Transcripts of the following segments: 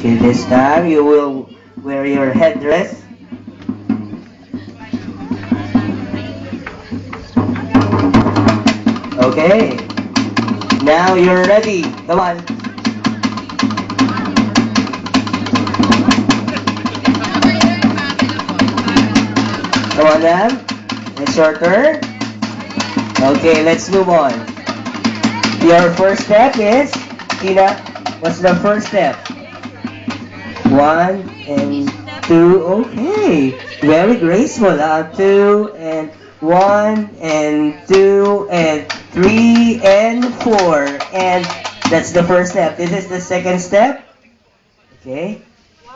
Okay, this time you will wear your headdress. Okay, now you're ready. Come on. Come on, ma'am. It's your turn. Okay, let's move on. Your first step is, Tina, what's the first step? One and two. Okay, very graceful. Two and one and two and three and four. And that's the first step. This is the second step. Okay.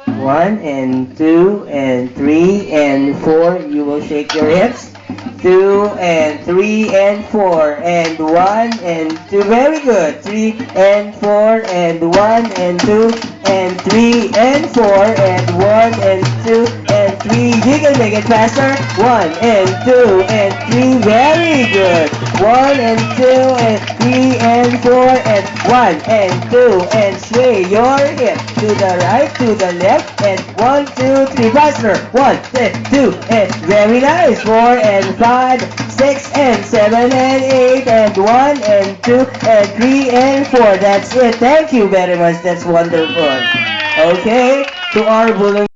One and two and three and four. You will shake your hips. Two and three and four and one and two. Very good. Three and four and one and two and three and four and one and two and three. You can make it faster. One and two and three. Very good. One and two and three and four and one and two and sway your hips to the right, to the left, and one, two, three, faster. One and two and very nice. Four and five, six and seven and eight and one and two and three and four. That's it. Thank you very much. That's wonderful. Okay, to our volunteers.